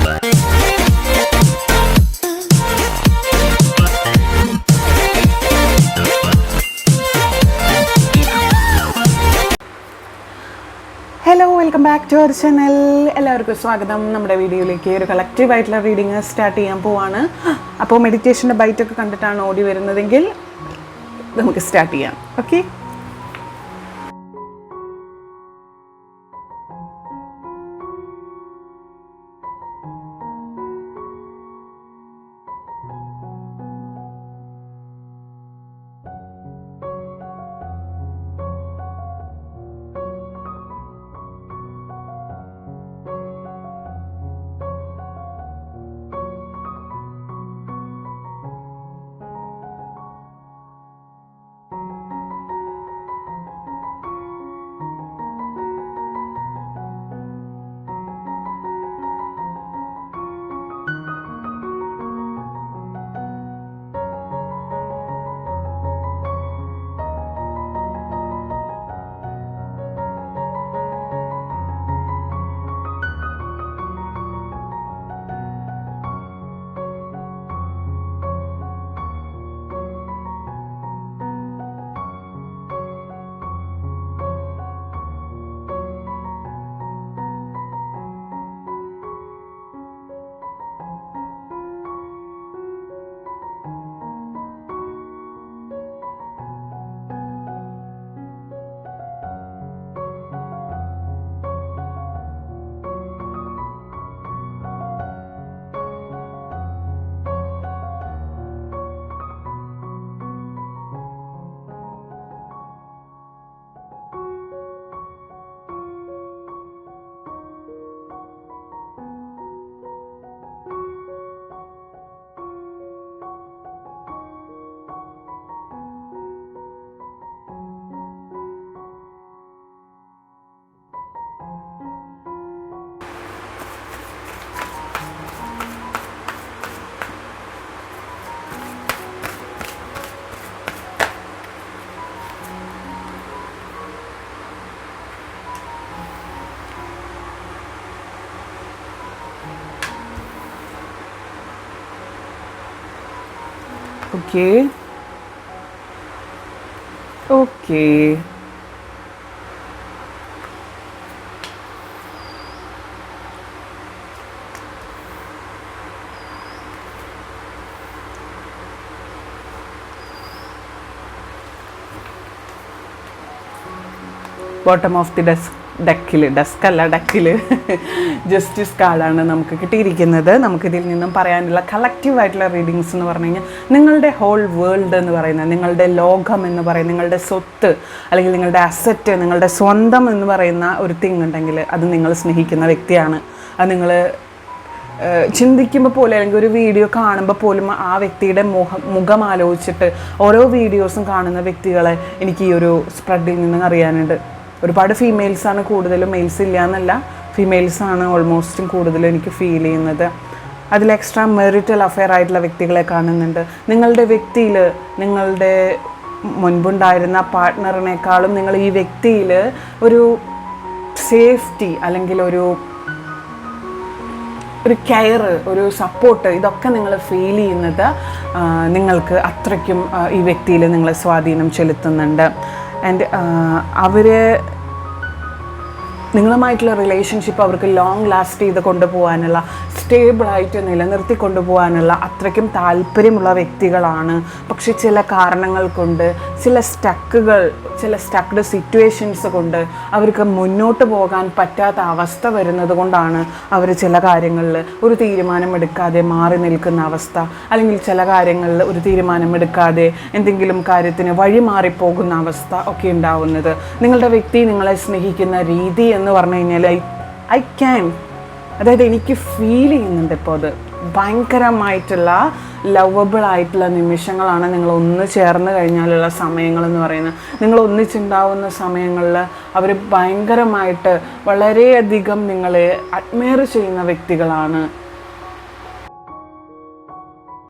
Hello, welcome back to our channel. എല്ലാവർക്കും സ്വാഗതം. നമ്മുടെ വീഡിയോയിലേക്ക് ഒരു കളക്റ്റീവായിട്ടുള്ള റീഡിങ് സ്റ്റാർട്ട് ചെയ്യാൻ പോവാണ്. അപ്പോൾ മെഡിറ്റേഷൻ്റെ ബൈറ്റൊക്കെ കണ്ടിട്ടാണ് ഓടി വരുന്നതെങ്കിൽ നമുക്ക് സ്റ്റാർട്ട് ചെയ്യാം. Okay. Okay. Bottom of the ഡെക്കിൽ ജസ്റ്റിസ് കാർഡാണ് നമുക്ക് കിട്ടിയിരിക്കുന്നത്. നമുക്കിതിൽ നിന്നും പറയാനുള്ള കളക്റ്റീവായിട്ടുള്ള റീഡിങ്സ് എന്ന് പറഞ്ഞു കഴിഞ്ഞാൽ, നിങ്ങളുടെ ഹോൾ വേൾഡ് എന്ന് പറയുന്നത്, നിങ്ങളുടെ ലോകം എന്ന് പറയുന്നത്, നിങ്ങളുടെ സ്വത്ത് അല്ലെങ്കിൽ നിങ്ങളുടെ അസറ്റ്, നിങ്ങളുടെ സ്വന്തം എന്ന് പറയുന്ന ഒരു തിങ് ഉണ്ടെങ്കിൽ അത് നിങ്ങൾ സ്നേഹിക്കുന്ന വ്യക്തിയാണ്. അത് നിങ്ങൾ ചിന്തിക്കുമ്പോൾ പോലും അല്ലെങ്കിൽ ഒരു വീഡിയോ കാണുമ്പോൾ പോലും ആ വ്യക്തിയുടെ മുഖം ആലോചിച്ചിട്ട് ഓരോ വീഡിയോസും കാണുന്ന വ്യക്തികളെ എനിക്ക് ഈ ഒരു സ്പ്രെഡിൽ നിന്ന് അറിയാനുണ്ട്. ഒരുപാട് ഫീമെയിൽസാണ് കൂടുതലും, മെയിൽസ് ഇല്ല എന്നല്ല, ഫീമെയിൽസാണ് ഓൾമോസ്റ്റും കൂടുതലും എനിക്ക് ഫീൽ ചെയ്യുന്നത്. അതിൽ എക്സ്ട്രാ മെറിറ്റൽ അഫെയർ ആയിട്ടുള്ള വ്യക്തികളെ കാണുന്നുണ്ട്. നിങ്ങളുടെ വ്യക്തിയിൽ നിങ്ങളുടെ മുൻപുണ്ടായിരുന്ന പാർട്ട്ണറിനേക്കാളും നിങ്ങൾ ഈ വ്യക്തിയിൽ ഒരു സേഫ്റ്റി അല്ലെങ്കിൽ ഒരു കെയർ, ഒരു സപ്പോർട്ട്, ഇതൊക്കെ നിങ്ങൾ ഫീൽ ചെയ്യുന്നത് നിങ്ങൾക്ക് അത്രയ്ക്കും ഈ വ്യക്തിയിൽ നിങ്ങളെ സ്വാധീനം ചെലുത്തുന്നുണ്ട്. ആൻഡ് നിങ്ങളുമായിട്ടുള്ള റിലേഷൻഷിപ്പ് അവർക്ക് ലോങ് ലാസ്റ്റ് ചെയ്ത് കൊണ്ടുപോകാനുള്ള, സ്റ്റേബിളായിട്ട് നിലനിർത്തി കൊണ്ടുപോകാനുള്ള അത്രയ്ക്കും താല്പര്യമുള്ള വ്യക്തികളാണ്. പക്ഷെ ചില കാരണങ്ങൾ കൊണ്ട്, ചില സ്റ്റക്ക്ഡ് സിറ്റുവേഷൻസ് കൊണ്ട് അവർക്ക് മുന്നോട്ട് പോകാൻ പറ്റാത്ത അവസ്ഥ വരുന്നത് കൊണ്ടാണ് അവർ ചില കാര്യങ്ങളിൽ ഒരു തീരുമാനമെടുക്കാതെ മാറി നിൽക്കുന്ന അവസ്ഥ, അല്ലെങ്കിൽ ചില കാര്യങ്ങളിൽ ഒരു തീരുമാനമെടുക്കാതെ എന്തെങ്കിലും കാര്യത്തിന് വഴി മാറിപ്പോകുന്ന അവസ്ഥ ഒക്കെ ഉണ്ടാവുന്നത്. നിങ്ങളുടെ വ്യക്തി നിങ്ങളെ സ്നേഹിക്കുന്ന രീതി എന്ന് പറഞ്ഞു കഴിഞ്ഞാൽ അതായത് എനിക്ക് ഫീൽ ചെയ്യുന്നുണ്ട് ഇപ്പോൾ അത് ഭയങ്കരമായിട്ടുള്ള ലവബിളായിട്ടുള്ള നിമിഷങ്ങളാണ് നിങ്ങൾ ഒന്ന് ചേർന്ന് കഴിഞ്ഞാലുള്ള സമയങ്ങളെന്ന് പറയുന്നത്. നിങ്ങൾ ഒന്നിച്ചുണ്ടാവുന്ന സമയങ്ങളിൽ അവർ ഭയങ്കരമായിട്ട് വളരെയധികം നിങ്ങളെ അഡ്മയർ ചെയ്യുന്ന വ്യക്തികളാണ്.